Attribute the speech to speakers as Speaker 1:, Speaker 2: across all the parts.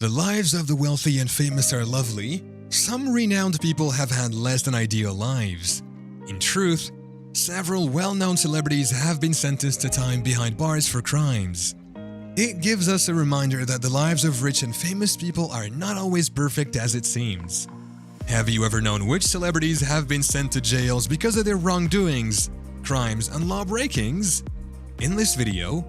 Speaker 1: The lives of the wealthy and famous are lovely. Some renowned people have had less than ideal lives. In truth, several well-known celebrities have been sentenced to time behind bars for crimes. It gives us a reminder that the lives of rich and famous people are not always perfect as it seems. Have you ever known which celebrities have been sent to jails because of their wrongdoings, crimes, and law breakings? In this video,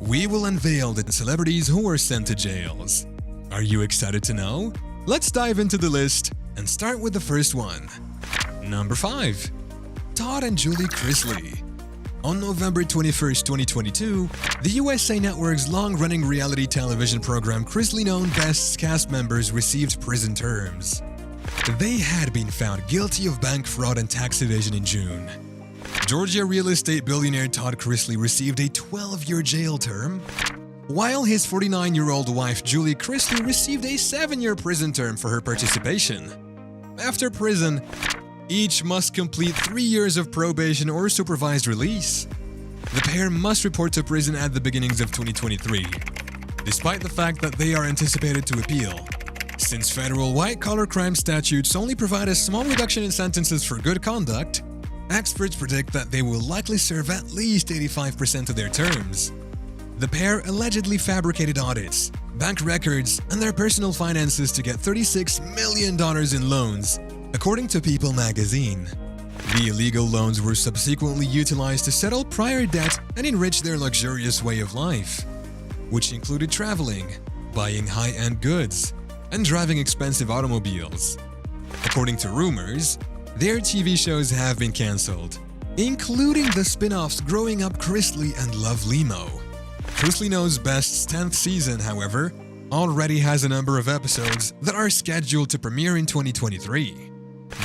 Speaker 1: we will unveil the celebrities who were sent to jails. Are you excited to know? Let's dive into the list and start with the first one. Number 5. Todd and Julie Chrisley. On November 21, 2022, the USA Network's long-running reality television program Chrisley Known Best's cast members received prison terms. They had been found guilty of bank fraud and tax evasion in June. Georgia real estate billionaire Todd Chrisley received a 12-year jail term, while his 49-year-old wife Julie Chrisley received a 7-year prison term for her participation. After prison, each must complete 3 years of probation or supervised release. The pair must report to prison at the beginnings of 2023, despite the fact that they are anticipated to appeal. Since federal white-collar crime statutes only provide a small reduction in sentences for good conduct, experts predict that they will likely serve at least 85% of their terms. The pair allegedly fabricated audits, bank records, and their personal finances to get $36 million in loans, according to People magazine. The illegal loans were subsequently utilized to settle prior debt and enrich their luxurious way of life, which included traveling, buying high-end goods, and driving expensive automobiles. According to rumors, their TV shows have been cancelled, including the spin-offs Growing Up Chrisley and Love Limo. Chrisley Knows Best's 10th season, however, already has a number of episodes that are scheduled to premiere in 2023.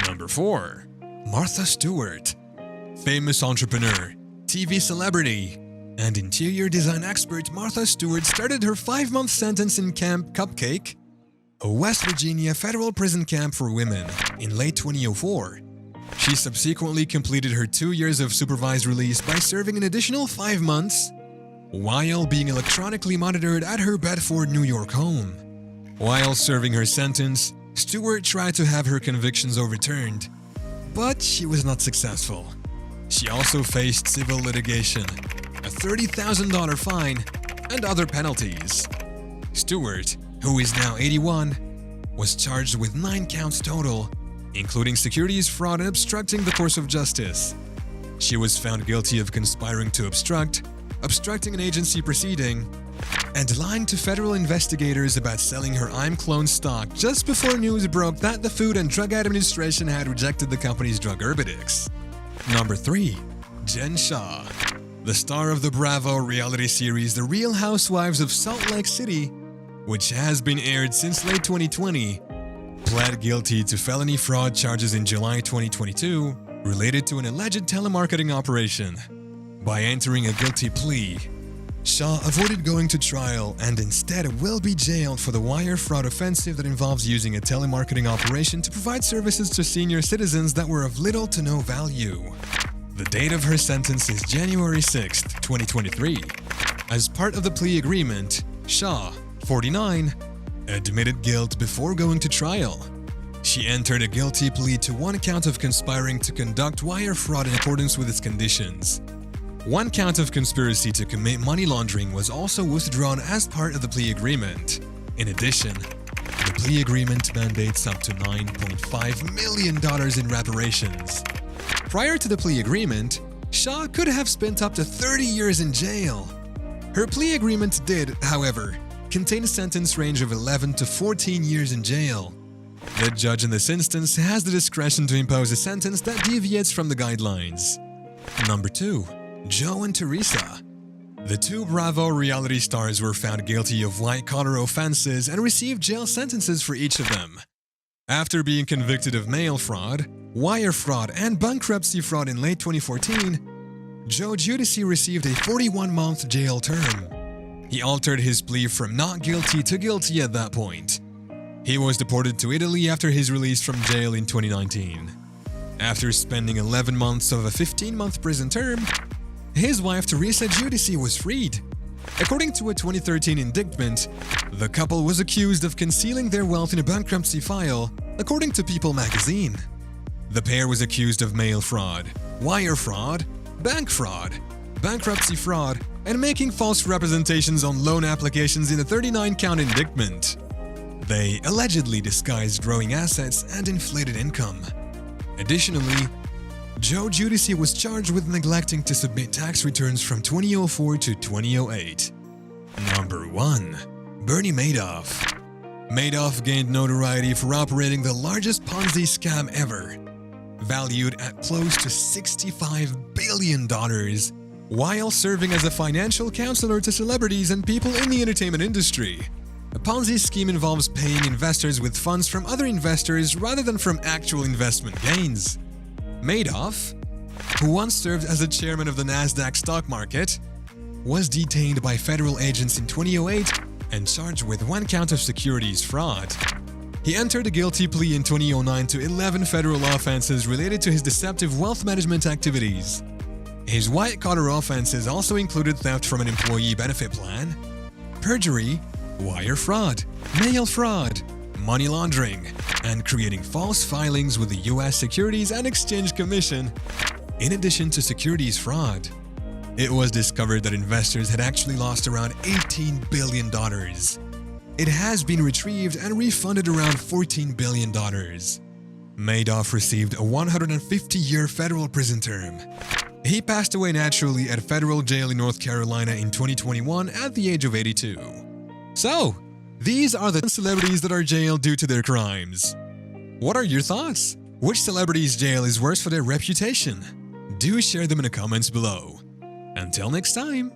Speaker 1: Number 4. Martha Stewart. Famous entrepreneur, TV celebrity, and interior design expert Martha Stewart started her 5-month sentence in Camp Cupcake, a West Virginia federal prison camp for women, in late 2004. She subsequently completed her 2 years of supervised release by serving an additional 5 months while being electronically monitored at her Bedford, New York home. While serving her sentence, Stewart tried to have her convictions overturned, but she was not successful. She also faced civil litigation, a $30,000 fine, and other penalties. Stewart, who is now 81, was charged with 9 counts total, including securities fraud and obstructing the course of justice. She was found guilty of conspiring to obstruct, obstructing an agency proceeding, and lying to federal investigators about selling her ImClone stock just before news broke that the Food and Drug Administration had rejected the company's drug Herbedix. Number 3. Jen Shah. The star of the Bravo reality series The Real Housewives of Salt Lake City, which has been aired since late 2020, pled guilty to felony fraud charges in July 2022 related to an alleged telemarketing operation. By entering a guilty plea, Shah avoided going to trial and instead will be jailed for the wire fraud offensive that involves using a telemarketing operation to provide services to senior citizens that were of little to no value. The date of her sentence is January 6, 2023. As part of the plea agreement, Shah, 49, admitted guilt before going to trial. She entered a guilty plea to 1 count of conspiring to conduct wire fraud in accordance with its conditions. 1 count of conspiracy to commit money laundering was also withdrawn as part of the plea agreement. In addition, the plea agreement mandates up to $9.5 million in reparations. Prior to the plea agreement, Shah could have spent up to 30 years in jail. Her plea agreement did, however, contain a sentence range of 11 to 14 years in jail. The judge in this instance has the discretion to impose a sentence that deviates from the guidelines. Number 2. Joe and Teresa. The 2 Bravo reality stars were found guilty of white-collar offenses and received jail sentences for each of them. After being convicted of mail fraud, wire fraud, and bankruptcy fraud in late 2014, Joe Giudice received a 41-month jail term. He altered his plea from not guilty to guilty at that point. He was deported to Italy after his release from jail in 2019. After spending 11 months of a 15-month prison term, his wife Teresa Giudice was freed. According to a 2013 indictment, the couple was accused of concealing their wealth in a bankruptcy file, according to People magazine. The pair was accused of mail fraud, wire fraud, bank fraud, bankruptcy fraud, and making false representations on loan applications in a 39-count indictment. They allegedly disguised growing assets and inflated income. Additionally, Joe Giudice was charged with neglecting to submit tax returns from 2004 to 2008. Number 1. Bernie Madoff. Madoff gained notoriety for operating the largest Ponzi scam ever, valued at close to $65 billion, while serving as a financial counselor to celebrities and people in the entertainment industry. A Ponzi scheme involves paying investors with funds from other investors rather than from actual investment gains. Madoff, who once served as the chairman of the Nasdaq stock market, was detained by federal agents in 2008 and charged with 1 count of securities fraud. He entered a guilty plea in 2009 to 11 federal offenses related to his deceptive wealth management activities. His white-collar offenses also included theft from an employee benefit plan, perjury, wire fraud, mail fraud, money laundering, and creating false filings with the U.S. Securities and Exchange Commission, in addition to securities fraud. It was discovered that investors had actually lost around $18 billion. It has been retrieved and refunded around $14 billion. Madoff received a 150-year federal prison term. He passed away naturally at a federal jail in North Carolina in 2021 at the age of 82. So, these are the celebrities that are jailed due to their crimes. What are your thoughts? Which celebrity's jail is worse for their reputation? Do share them in the comments below. Until next time.